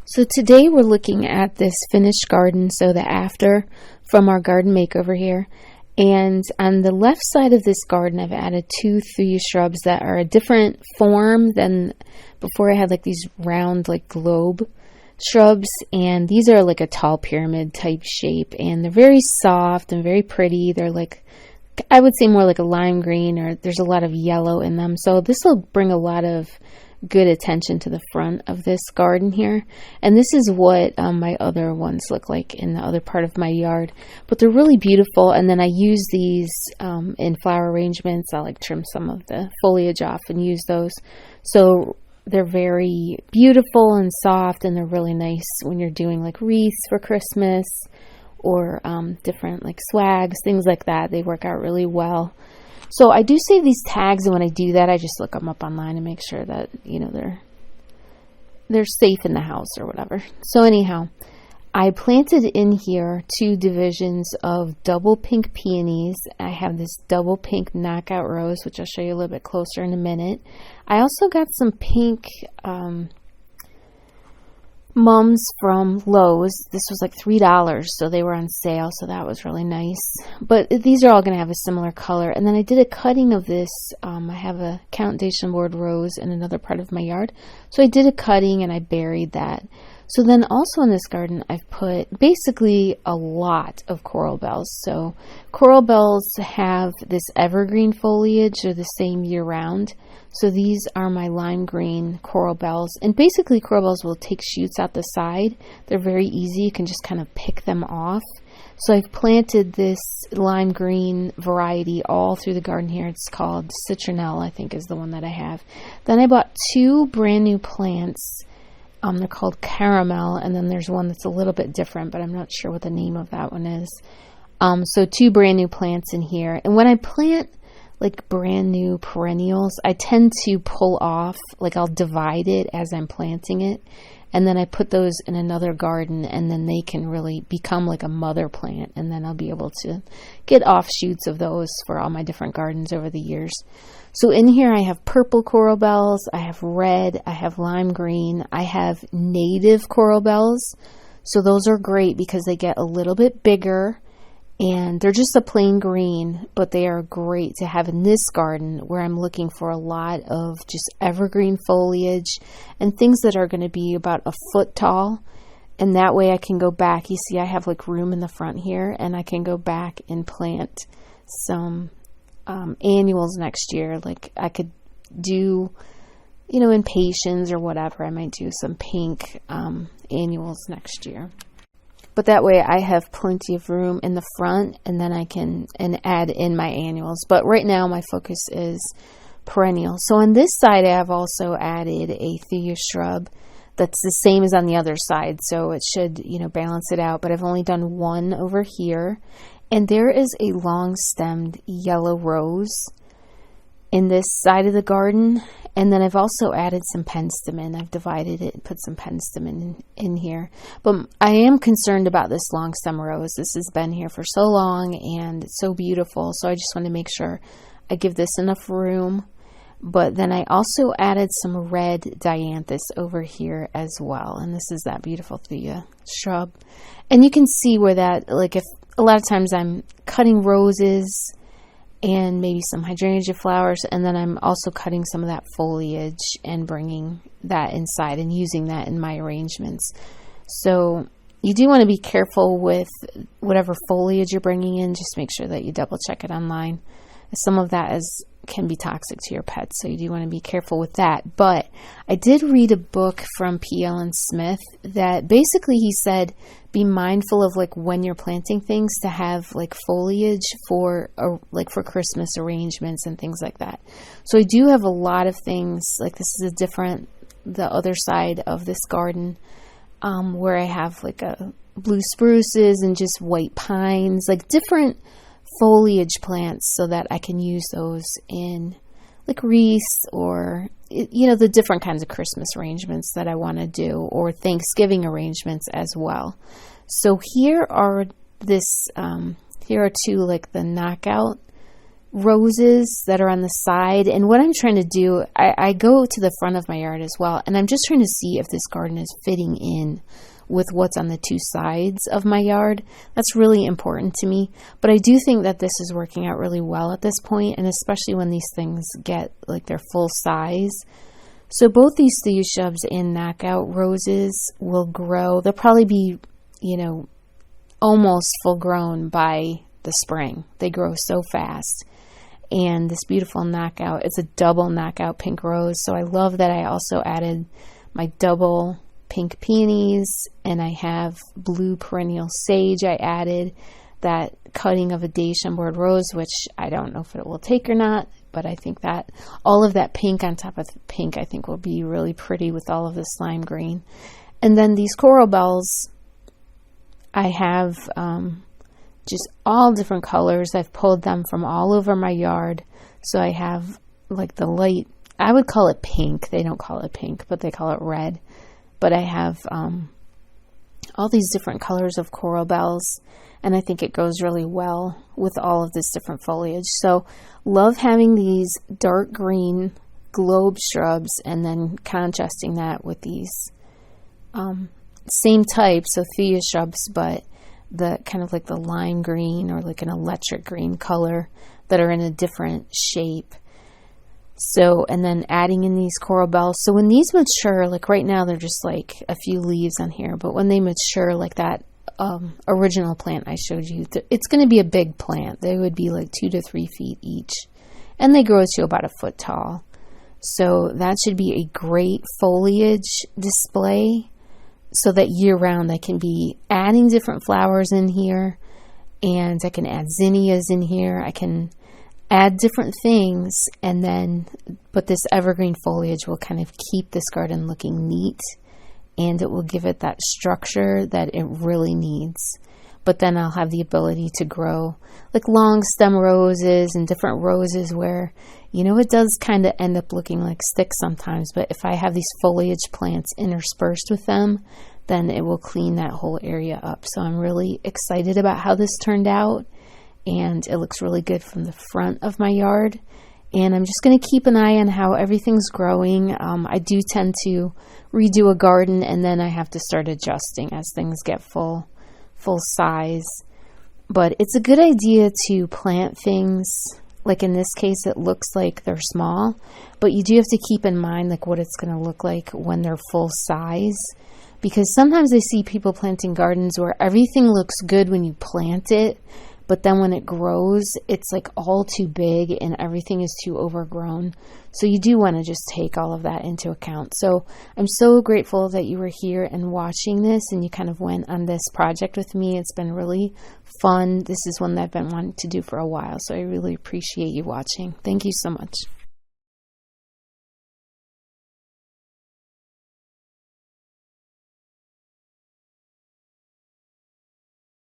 So today we're looking at this finished garden, so the after from our garden makeover here. And on the left side of this garden, I've added two thuya shrubs that are a different form than before. I had like these round like globe shrubs, and these are like a tall pyramid type shape, and they're very soft and very pretty. They're like, I would say more like a lime green, or there's a lot of yellow in them. So this will bring a lot of good attention to the front of this garden here. And this is what my other ones look like in the other part of my yard, but they're really beautiful. And then I use these in flower arrangements. I like trim some of the foliage off and use those, so they're very beautiful and soft, and they're really nice when you're doing like wreaths for Christmas or different like swags, things like that. They work out really well. So I do save these tags, and when I do that, I just look them up online and make sure that, you know, they're safe in the house or whatever. So anyhow, I planted in here two divisions of double pink peonies. I have this double pink knockout rose, which I'll show you a little bit closer in a minute. I also got some pink mums from Lowe's. This was like $3, so they were on sale, so that was really nice. But these are all going to have a similar color. And then I did a cutting of this. I have a Count-Dation board rose in another part of my yard, so I did a cutting and I buried that. So then also in this garden, I've put basically a lot of coral bells. So coral bells have this evergreen foliage. They're the same year round. So these are my lime green coral bells. And basically coral bells will take shoots out the side. They're very easy. You can just kind of pick them off. So I've planted this lime green variety all through the garden here. It's called Citronelle, I think is the one that I have. Then I bought two brand new plants. They're called Caramel, and then there's one that's a little bit different, but I'm not sure what the name of that one is. So two brand new plants in here. And when I plant like brand new perennials, I tend to pull off, like I'll divide it as I'm planting it, and then I put those in another garden, and then they can really become like a mother plant, and then I'll be able to get offshoots of those for all my different gardens over the years. So in here I have purple coral bells, I have red, I have lime green, I have native coral bells. So those are great because they get a little bit bigger, and they're just a plain green, but they are great to have in this garden where I'm looking for a lot of just evergreen foliage and things that are going to be about a foot tall. And that way I can go back. You see I have like room in the front here, and I can go back and plant some annuals next year. Like I could do, you know, in patience or whatever, I might do some pink annuals next year. But that way I have plenty of room in the front, and then I can add in my annuals. But right now my focus is perennial. So on this side I have also added a thuya shrub that's the same as on the other side, so it should, you know, balance it out. But I've only done one over here. And there is a long-stemmed yellow rose in this side of the garden. And then I've also added some penstemon. I've divided it and put some penstemon in here. But I am concerned about this long-stem rose. This has been here for so long, and it's so beautiful. So I just want to make sure I give this enough room. But then I also added some red dianthus over here as well. And this is that beautiful thuya shrub. And you can see where that, like, if a lot of times I'm cutting roses and maybe some hydrangea flowers, and then I'm also cutting some of that foliage and bringing that inside and using that in my arrangements. So you do want to be careful with whatever foliage you're bringing in. Just make sure that you double check it online. Some of that can be toxic to your pets, so you do want to be careful with that. But I did read a book from P. Allen Smith that basically he said be mindful of like when you're planting things to have like foliage for like for Christmas arrangements and things like that. So I do have a lot of things, like this is the other side of this garden where I have like a blue spruces and just white pines, like different foliage plants, so that I can use those in like wreaths or, you know, the different kinds of Christmas arrangements that I want to do, or Thanksgiving arrangements as well. So here are two like the knockout roses that are on the side. And what I'm trying to do, I go to the front of my yard as well, and I'm just trying to see if this garden is fitting in with what's on the two sides of my yard. That's really important to me. But I do think that this is working out really well at this point, and especially when these things get like their full size. So both these Thioshubs and knockout roses will grow. They'll probably be, almost full grown by the spring. They grow so fast. And this beautiful knockout, it's a double knockout pink rose. So I love that I also added my double pink peonies, and I have blue perennial sage. I added that cutting of a Deschambault rose, which I don't know if it will take or not, but I think that all of that pink on top of pink, I think will be really pretty with all of this lime green. And then these coral bells, I have just all different colors. I've pulled them from all over my yard. So I have like the light, I would call it pink. They don't call it pink, but they call it red. But I have all these different colors of coral bells, and I think it goes really well with all of this different foliage. So love having these dark green globe shrubs and then contrasting that with these same type, so Thioshubs, but the kind of like the lime green or like an electric green color that are in a different shape. So, and then adding in these coral bells. So when these mature, like right now, they're just like a few leaves on here, but when they mature, like that original plant I showed you, it's going to be a big plant. They would be like 2 to 3 feet each, and they grow to about a foot tall. So that should be a great foliage display, so that year round I can be adding different flowers in here, and I can add zinnias in here. I can add different things, and then, but this evergreen foliage will kind of keep this garden looking neat, and it will give it that structure that it really needs. But then I'll have the ability to grow like long stem roses and different roses where, it does kind of end up looking like sticks sometimes, but if I have these foliage plants interspersed with them, then it will clean that whole area up. So I'm really excited about how this turned out, and it looks really good from the front of my yard. And I'm just going to keep an eye on how everything's growing. I do tend to redo a garden, and then I have to start adjusting as things get full size. But it's a good idea to plant things, like in this case it looks like they're small, but you do have to keep in mind like what it's going to look like when they're full size, because sometimes I see people planting gardens where everything looks good when you plant it, but then when it grows, it's like all too big and everything is too overgrown. So you do want to just take all of that into account. So I'm so grateful that you were here and watching this, and you kind of went on this project with me. It's been really fun. This is one that I've been wanting to do for a while, so I really appreciate you watching. Thank you so much.